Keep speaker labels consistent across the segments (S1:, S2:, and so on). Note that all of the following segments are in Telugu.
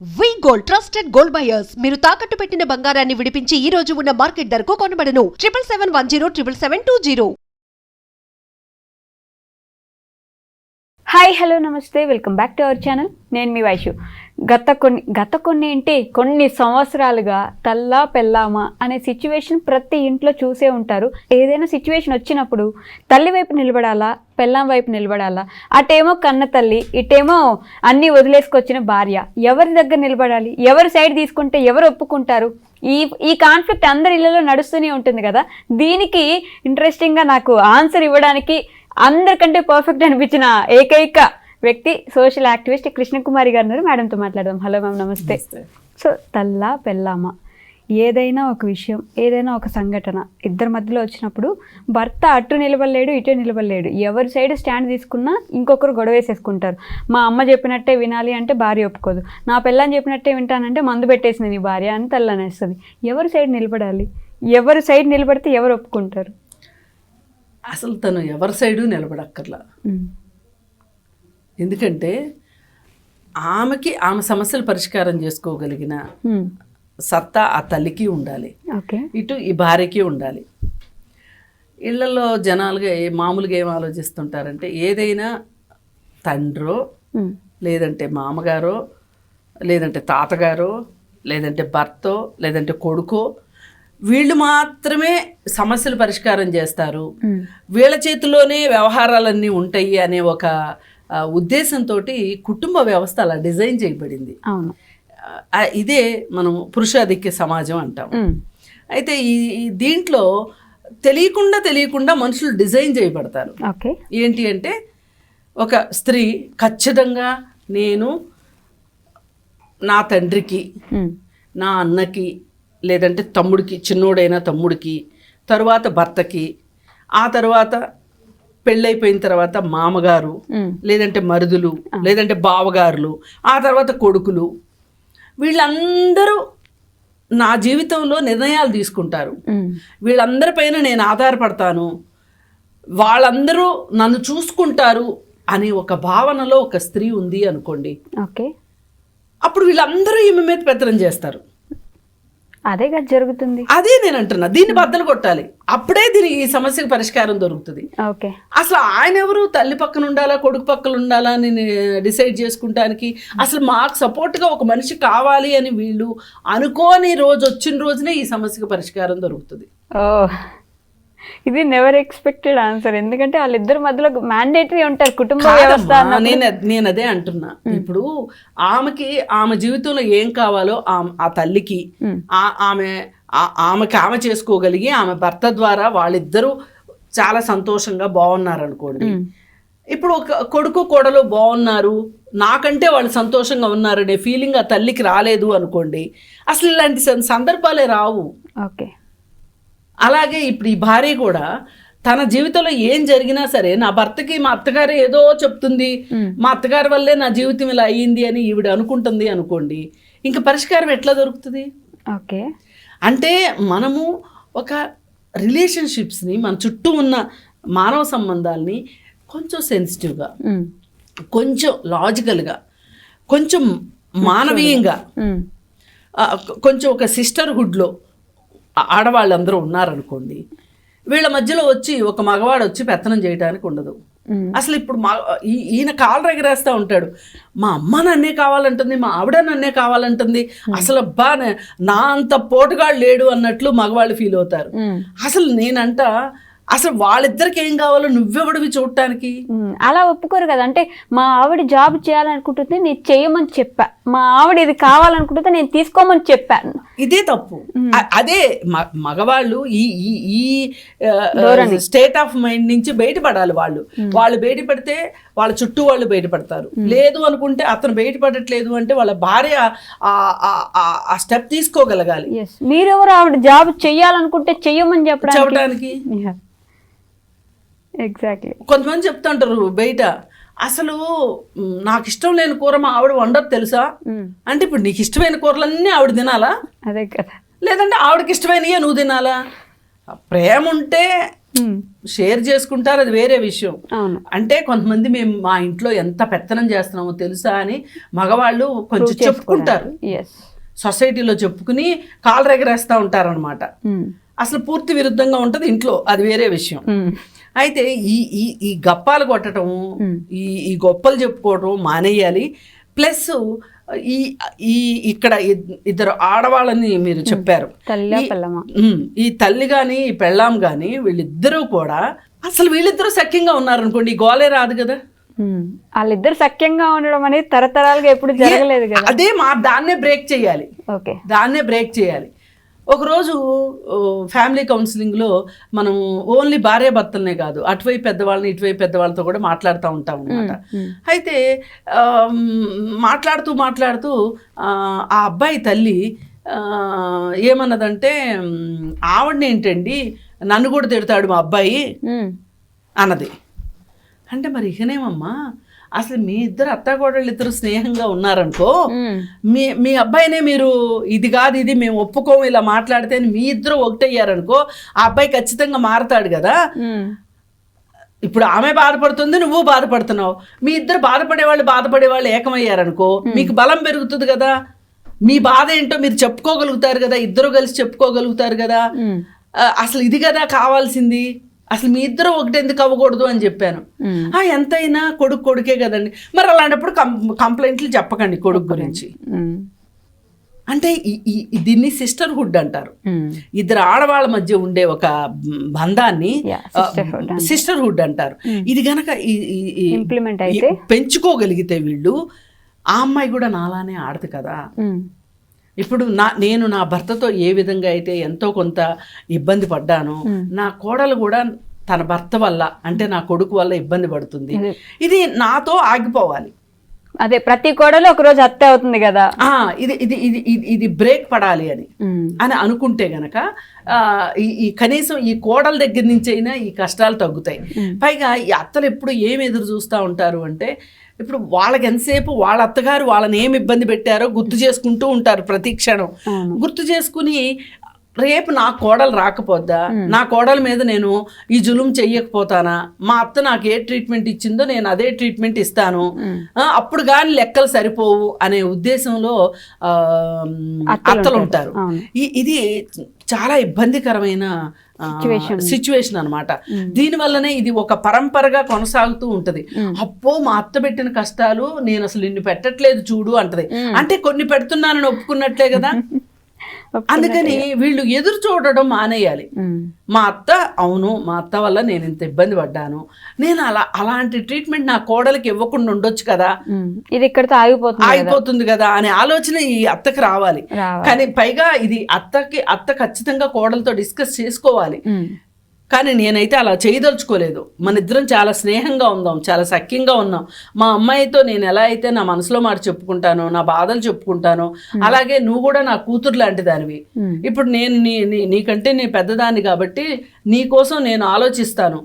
S1: వి గోల్డ్ ట్రస్టెడ్ గోల్డ్ బయర్స్ మీరు తాకట్టు పెట్టిన బంగారాన్ని విడిపించి ఈ రోజు ఉన్న మార్కెట్ ధరకు కొనబడను 7771077720.
S2: హాయ్ హలో నమస్తే welcome back to our channel. నేను మీ వైషు. గత కొన్ని ఏంటి కొన్ని సంవత్సరాలుగా తల్లా పెళ్ళామా అనే సిచ్యువేషన్ ప్రతి ఇంట్లో చూసే ఉంటారు. ఏదైనా సిచ్యువేషన్ వచ్చినప్పుడు తల్లి వైపు నిలబడాలా, పెళ్ళాం వైపు నిలబడాలా, అటేమో కన్న తల్లి, ఇటేమో అన్నీ వదిలేసుకొచ్చిన భార్య, ఎవరి దగ్గర నిలబడాలి, ఎవరి సైడ్ తీసుకుంటే ఎవరు ఒప్పుకుంటారు? ఈ కాన్ఫ్లిక్ట్ అందరి ఇళ్లలో నడుస్తూనే ఉంటుంది కదా. దీనికి ఇంట్రెస్టింగ్గా నాకు ఆన్సర్ ఇవ్వడానికి అందరికంటే పర్ఫెక్ట్ అనిపించిన ఏకైక వ్యక్తి సోషల్ యాక్టివిస్ట్ కృష్ణకుమారి గారు ఉన్నారు. మేడంతో మాట్లాడదాం. హలో మ్యామ్, నమస్తే. సో తల్లా పెళ్ళామా, ఏదైనా ఒక విషయం, ఏదైనా ఒక సంఘటన ఇద్దరి మధ్యలో వచ్చినప్పుడు భర్త అటు నిలబడలేడు, ఇటు నిలబడలేడు. ఎవరి సైడ్ స్టాండ్ తీసుకున్నా ఇంకొకరు గొడవ వేసేసుకుంటారు. మా అమ్మ చెప్పినట్టే వినాలి అంటే భార్య ఒప్పుకోదు, నా పెళ్ళని చెప్పినట్టే వింటానంటే మందు పెట్టేసింది నీ భార్య అని తల్లి అనేస్తుంది. ఎవరి సైడ్ నిలబడాలి? ఎవరి సైడ్ నిలబడితే ఎవరు ఒప్పుకుంటారు?
S3: అసలు తను ఎవరి సైడు నిలబడక్కర్లా. ఎందుకంటే ఆమెకి ఆమె సమస్యలు పరిష్కారం చేసుకోగలిగిన సత్తా ఆ తల్లికి ఉండాలి, ఇటు ఈ భార్యకి ఉండాలి. ఇళ్లలో జనాలుగా మామూలుగా ఏం ఆలోచిస్తుంటారంటే ఏదైనా తండ్రో లేదంటే మామగారో లేదంటే తాతగారో లేదంటే భర్తో లేదంటే కొడుకో వీళ్ళు మాత్రమే సమస్యలు పరిష్కారం చేస్తారు, వీళ్ళ చేతిలోనే వ్యవహారాలన్నీ ఉంటాయి అనే ఒక ఉద్దేశంతో కుటుంబ వ్యవస్థ అలా డిజైన్ చేయబడింది. ఇదే మనం పురుషాధిక్య సమాజం అంటాం. అయితే ఈ దీంట్లో తెలియకుండా మనుషులు డిజైన్ చేయబడతారు. ఏంటి అంటే ఒక స్త్రీ ఖచ్చితంగా నేను నా తండ్రికి, నా అన్నకి, లేదంటే తమ్ముడికి, చిన్నోడైనా తమ్ముడికి, తరువాత భర్తకి, ఆ తర్వాత పెళ్ళైపోయిన తర్వాత మామగారు, లేదంటే మరుదులు, లేదంటే బావగారులు, ఆ తర్వాత కొడుకులు, వీళ్ళందరూ నా జీవితంలో నిర్ణయాలు తీసుకుంటారు. వీళ్ళందరిపైన నేను ఆధారపడతాను, వాళ్ళందరూ నన్ను చూసుకుంటారు అనే ఒక భావనలో ఒక స్త్రీ ఉంది అనుకోండి. అప్పుడు వీళ్ళందరూ ఈమె మీద పెత్తనం చేస్తారు.
S2: అదే కదా జరుగుతుంది.
S3: అదే నేను అంటున్నా, దీన్ని బద్దలు కొట్టాలి. అప్పుడే ఈ సమస్యకు పరిష్కారం దొరుకుతుంది. అసలు ఆయన ఎవరు తల్లి పక్కన ఉండాలా, కొడుకు పక్కన ఉండాలా అని డిసైడ్ చేసుకుంటానికి? అసలు మాకు సపోర్ట్గా ఒక మనిషి కావాలి అని వీళ్ళు అనుకోని రోజు వచ్చిన రోజునే ఈ సమస్యకు పరిష్కారం దొరుకుతుంది.
S2: ఇది నెవర్ ఎక్స్పెక్టెడ్ ఆన్సర్. ఎందుకంటే వాళ్ళిద్దరి మధ్యలో మ్యాండేటరీ ఉంటారు కుటుంబ వ్యవస్థ.
S3: నేను అదే అంటున్నా. ఇప్పుడు ఆమె జీవితంలో ఏం కావాలో ఆ తల్లికి ఆమె చేసుకోగలిగి ఆమె భర్త ద్వారా వాళ్ళిద్దరూ చాలా సంతోషంగా బాగున్నారు అనుకోండి. ఇప్పుడు ఒక కొడుకు కోడలు బాగున్నారు, నాకంటే వాళ్ళు సంతోషంగా ఉన్నారనే ఫీలింగ్ ఆ తల్లికి రాలేదు అనుకోండి, అసలు ఇలాంటి సందర్భాలే రావు. అలాగే ఇప్పుడు ఈ భార్య కూడా తన జీవితంలో ఏం జరిగినా సరే నా భర్తకి మా అత్తగారు ఏదో చెప్తుంది, మా అత్తగారి వల్లే నా జీవితం ఇలా అయ్యింది అని ఈవిడ అనుకుంటుంది అనుకోండి, ఇంకా పరిష్కారం ఎట్లా దొరుకుతుంది? అంటే మనము ఒక రిలేషన్షిప్స్ని, మన చుట్టూ ఉన్న మానవ సంబంధాలని కొంచెం సెన్సిటివ్గా, కొంచెం లాజికల్గా, కొంచెం మానవీయంగా, కొంచెం ఒక సిస్టర్హుడ్లో ఆడవాళ్ళందరూ ఉన్నారనుకోండి, వీళ్ళ మధ్యలో వచ్చి ఒక మగవాడు వచ్చి పెత్తనం చేయడానికి ఉండదు. అసలు ఇప్పుడు ఈయన కాళ్ళు ఎగరేస్తూ ఉంటాడు, మా అమ్మ నన్నే కావాలంటుంది, మా ఆవిడ నన్నే కావాలంటుంది, అసలు అబ్బా నా అంత పోటుగాడు లేడు అన్నట్లు మగవాళ్ళు ఫీల్ అవుతారు. అసలు నేనంట అసలు వాళ్ళిద్దరికి ఏం కావాలో నువ్వెవడివి చూడటానికి?
S2: అలా ఒప్పుకోరు కదా. అంటే మా ఆవిడ జాబ్ చేయాలనుకుంటుంది, నేను చేయమని చెప్పా, మా ఆవిడ ఇది కావాలనుకుంటుంటే నేను తీసుకోమని చెప్పాను.
S3: ఇదే తప్పు. అదే మగవాళ్ళు ఈ స్టేట్ ఆఫ్ మైండ్ నుంచి బయటపడాలి. వాళ్ళు బయటపడితే వాళ్ళ చుట్టూ వాళ్ళు బయటపడతారు. లేదు అనుకుంటే అతను బయటపడట్లేదు అంటే వాళ్ళ భార్య ఆ స్టెప్ తీసుకోగలగాలి.
S2: మీరెవరు ఆవిడ జాబ్ చెయ్యాలనుకుంటే చెయ్యమని చెప్పడానికి? ఎగ్జాక్ట్లీ.
S3: కొంతమంది చెప్తుంటారు బయట, అసలు నాకు ఇష్టం లేని కూర మా ఆవిడ వండదు తెలుసా అంటే, ఇప్పుడు నీకు ఇష్టమైన కూరలన్నీ ఆవిడ తినాలా?
S2: అదే కదా.
S3: లేదంటే ఆవిడకి ఇష్టమైనయే నువ్వు తినాలా? ప్రేమ ఉంటే షేర్ చేసుకుంటారు, అది వేరే విషయం.
S2: అవును.
S3: అంటే కొంతమంది మేము మా ఇంట్లో ఎంత పెత్తనం చేస్తున్నామో తెలుసా అని మగవాళ్ళు కొంచెం చెప్పుకుంటారు, సొసైటీలో చెప్పుకుని కాళ్ళు ఎగరేస్తూ ఉంటారనమాట. అసలు పూర్తి విరుద్ధంగా ఉంటుంది ఇంట్లో, అది వేరే విషయం. అయితే ఈ గప్పాలు కొట్టడం, ఈ గొప్పలు చెప్పుకోవడం మానేయాలి. ప్లస్ ఇక్కడ ఇద్దరు ఆడవాళ్ళని మీరు చెప్పారు, ఈ తల్లి గాని ఈ పెళ్ళాం గాని వీళ్ళిద్దరూ కూడా అసలు వీళ్ళిద్దరూ సఖ్యంగా ఉన్నారనుకోండి, ఈ గోలే రాదు కదా.
S2: వాళ్ళిద్దరు సఖ్యంగా ఉండడం అనేది తరతరాలుగా ఎప్పుడు జరగలేదు కదా.
S3: అదే దాన్నే బ్రేక్ చేయాలి.
S2: ఓకే,
S3: దాన్నే బ్రేక్ చేయాలి. ఒకరోజు ఫ్యామిలీ కౌన్సిలింగ్లో మనం ఓన్లీ భార్య భర్తలనే కాదు, అటువైపు పెద్దవాళ్ళని ఇటువైపు పెద్దవాళ్ళతో కూడా మాట్లాడుతూ ఉంటాం అన్నమాట. అయితే మాట్లాడుతూ ఆ అబ్బాయి తల్లి ఏమన్నదంటే, ఆవిడని ఏంటండి నన్ను కూడా తిడతాడు మా అబ్బాయి అన్నది. అంటే మరి ఇకనేమమ్మా, అసలు మీ ఇద్దరు అత్తాకోడళ్ళు ఇద్దరు స్నేహంగా ఉన్నారనుకో, మీ అబ్బాయినే మీరు ఇది కాదు ఇది మేము ఒప్పుకోము ఇలా మాట్లాడితే మీ ఇద్దరు ఒకటయ్యారనుకో, ఆ అబ్బాయి ఖచ్చితంగా మారతాడు కదా. ఇప్పుడు ఆమె బాధపడుతుంది, నువ్వు బాధపడుతున్నావు, మీ ఇద్దరు బాధపడేవాళ్ళు ఏకమయ్యారనుకో, మీకు బలం పెరుగుతుంది కదా. మీ బాధ ఏంటో మీరు చెప్పుకోగలుగుతారు కదా, ఇద్దరు కలిసి చెప్పుకోగలుగుతారు కదా. అసలు ఇది కదా కావాల్సింది, అసలు మీ ఇద్దరు ఒకటి ఎందుకు అవ్వకూడదు అని చెప్పాను. ఎంతైనా కొడుకే కదండి. మరి అలాంటప్పుడు కంప్లైంట్లు చెప్పకండి కొడుకు గురించి. అంటే దీన్ని సిస్టర్హుడ్ అంటారు. ఇద్దరు ఆడవాళ్ళ మధ్య ఉండే ఒక బంధాన్ని సిస్టర్హుడ్ అంటారు. ఇది గనక
S2: ఇంప్లిమెంట్ అయితే
S3: పెంచుకోగలిగితే వీళ్ళు, ఆ అమ్మాయి కూడా నాలానే ఆడదు కదా. ఇప్పుడు నేను నా భర్తతో ఏ విధంగా అయితే ఎంతో కొంత ఇబ్బంది పడ్డానో, నా కోడలు కూడా తన భర్త వల్ల అంటే నా కొడుకు వల్ల ఇబ్బంది పడుతుంది. ఇది నాతో ఆగిపోవాలి.
S2: అదే ప్రతి కోడలు ఒకరోజు అత్తే అవుతుంది కదా.
S3: ఇది బ్రేక్ పడాలి అని అనుకుంటే గనక ఈ కనీసం ఈ కోడల దగ్గర నుంచి అయినా ఈ కష్టాలు తగ్గుతాయి. పైగా ఈ అత్తలు ఎప్పుడు ఏమి ఎదురు చూస్తూ ఉంటారు అంటే, ఇప్పుడు వాళ్ళకి ఎంతసేపు వాళ్ళ అత్తగారు వాళ్ళని ఏమి ఇబ్బంది పెట్టారో గుర్తు చేసుకుంటూ ఉంటారు ప్రతి క్షణం. గుర్తు చేసుకుని రేపు నా కోడలు రాకపోద్దా, నా కోడల మీద నేను ఈ జులుం చెయ్యకపోతానా, మా అత్త నాకు ఏ ట్రీట్మెంట్ ఇచ్చిందో నేను అదే ట్రీట్మెంట్ ఇస్తాను, అప్పుడు కానీ లెక్కలు సరిపోవు అనే ఉద్దేశంలో అత్తలు ఉంటారు. ఇది చాలా ఇబ్బందికరమైన సిచ్యువేషన్ అనమాట. దీనివల్లనే ఇది ఒక పరంపరగా కొనసాగుతూ ఉంటది. అప్పో మా అత్త పెట్టిన కష్టాలు నేను అసలు ఇన్ని పెట్టట్లేదు చూడు అంటది. అంటే కొన్ని పెడుతున్నానని ఒప్పుకున్నట్లే కదా. అందుకని వీళ్ళు ఎదురు చూడడం మానేయాలి. మా అత్త అవును, మా అత్త వల్ల నేను ఇంత ఇబ్బంది పడ్డాను, నేను అలాంటి ట్రీట్మెంట్ నా కోడలికి ఇవ్వకుండా ఉండొచ్చు కదా,
S2: ఇది ఇక్కడితో
S3: ఆగిపోతుంది కదా అనే ఆలోచన ఈ అత్తకి రావాలి. కానీ పైగా ఇది అత్త ఖచ్చితంగా కోడలతో డిస్కస్ చేసుకోవాలి. కానీ నేనైతే అలా చేయదలుచుకోలేదు. మన ఇద్దరం చాలా స్నేహంగా ఉందాం, చాలా సఖ్యంగా ఉన్నాం. మా అమ్మాయితో నేను ఎలా అయితే నా మనసులో మాట చెప్పుకుంటానో, నా బాధలు చెప్పుకుంటానో, అలాగే నువ్వు కూడా నా కూతురు లాంటి దానివి. ఇప్పుడు నేను నీకంటే నేను పెద్దదాన్ని కాబట్టి నీ కోసం నేను ఆలోచిస్తాను,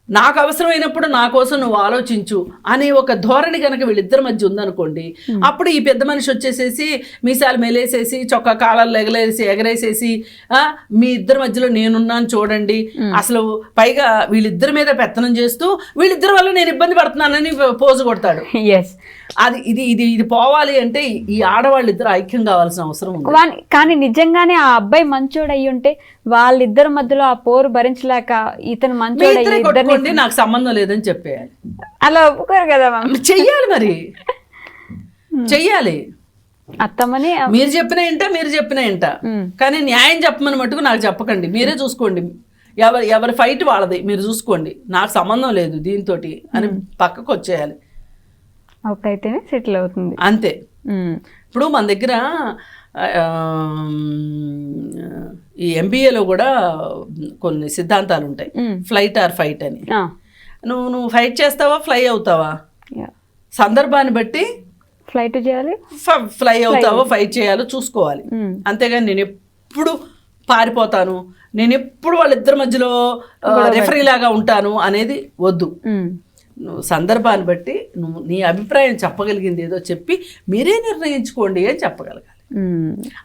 S3: నాకు అవసరమైనప్పుడు నా కోసం నువ్వు ఆలోచించు అనే ఒక ధోరణి కనుక వీళ్ళిద్దరి మధ్య ఉందనుకోండి, అప్పుడు ఈ పెద్ద మనిషి వచ్చేసేసి మీసాలు మెలేసేసి చొక్కా కాలాలు ఎగరేసేసి మీ ఇద్దరి మధ్యలో నేనున్నాను చూడండి, అసలు పైగా వీళ్ళిద్దరి మీద పెత్తనం చేస్తూ వీళ్ళిద్దరి వల్ల నేను ఇబ్బంది పడుతున్నానని పోజు కొడతాడు. ఇది పోవాలి అంటే ఈ ఆడవాళ్ళు ఇద్దరు ఐక్యం కావాల్సిన అవసరం ఉంది.
S2: కానీ నిజంగానే ఆ అబ్బాయి మంచోడు అయ్యి ఉంటే వాళ్ళిద్దరి మధ్యలో ఆ పోరు భరించలేక ఇతను మంచోడు
S3: నాకు సంబంధం లేదని చెప్పేయాలి.
S2: అలా ఒప్పుకోరు కదా.
S3: చెయ్యాలి, మరి చెయ్యాలి.
S2: అత్తమ్మని
S3: మీరు చెప్పిన ఏంట కానీ న్యాయం చెప్పమని మటుకు నాకు చెప్పకండి. మీరే చూసుకోండి, ఎవరి ఫైట్ వాళ్ళది, మీరు చూసుకోండి, నాకు సంబంధం లేదు దీంతో అని పక్కకు వచ్చేయాలి.
S2: అయితేనే సెటిల్ అవుతుంది
S3: అంతే. ఇప్పుడు మన దగ్గర ఈ MBAలో కూడా కొన్ని సిద్ధాంతాలు ఉంటాయి, ఫ్లైట్ ఆర్ ఫైట్ అని. నువ్వు ఫైట్ చేస్తావా, ఫ్లై అవుతావా, సందర్భాన్ని బట్టి
S2: ఫ్లైట్ చేయాలి,
S3: ఫ్లై అవుతావో ఫైట్ చేయాలో చూసుకోవాలి. అంతేగాని నేను ఎప్పుడు పారిపోతాను, నేను ఎప్పుడు వాళ్ళిద్దరి మధ్యలో రెఫరీ లాగా ఉంటాను అనేది వద్దు. నువ్వు సందర్భాన్ని బట్టి నువ్వు నీ అభిప్రాయం చెప్పగలిగింది ఏదో చెప్పి మీరే నిర్ణయించుకోండి అని చెప్పగలగాలి.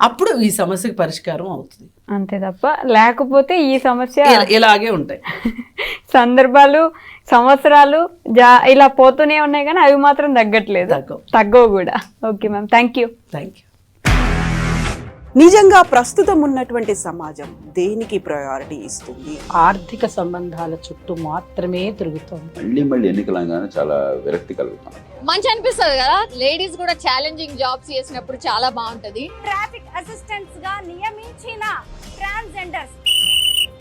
S3: అప్పుడు ఈ సమస్యకి పరిష్కారం అవుతుంది.
S2: అంతే తప్ప లేకపోతే ఈ సమస్య
S3: ఇలాగే ఉంటాయి.
S2: సందర్భాలు సంవత్సరాలు ఇలా పోతూనే ఉన్నాయి కానీ అవి మాత్రం తగ్గట్లేదు, తగ్గవు కూడా. Okay ma'am, thank you.
S4: నిజంగా ప్రస్తుతం ఉన్నటువంటి సమాజం దేనికి ప్రయారిటీ ఇస్తుంది?
S3: ఆర్థిక సంబంధాల చుట్టూ మాత్రమే తిరుగుతుంది.
S5: మళ్ళీ ఎన్నికలంగానే చాలా విరక్తి కలుగుతాం.
S6: మంచి అనిపిస్తుంది కదా, లేడీస్ కూడా ఛాలెంజింగ్ జాబ్స్ చేసినప్పుడు చాలా బాగుంటది.
S7: ట్రాఫిక్ అసిస్టెంట్స్ గా నియమించిన ట్రాన్స్జెండర్స్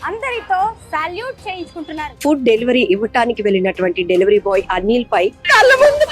S7: అందరితో సాల్యూట్ చేయించుకుంటున్నారు.
S8: ఫుడ్ డెలివరీ ఇవ్వటానికి వెళ్ళినటువంటి డెలివరీ బాయ్ అనిల్ పై కళ్ళ ముందు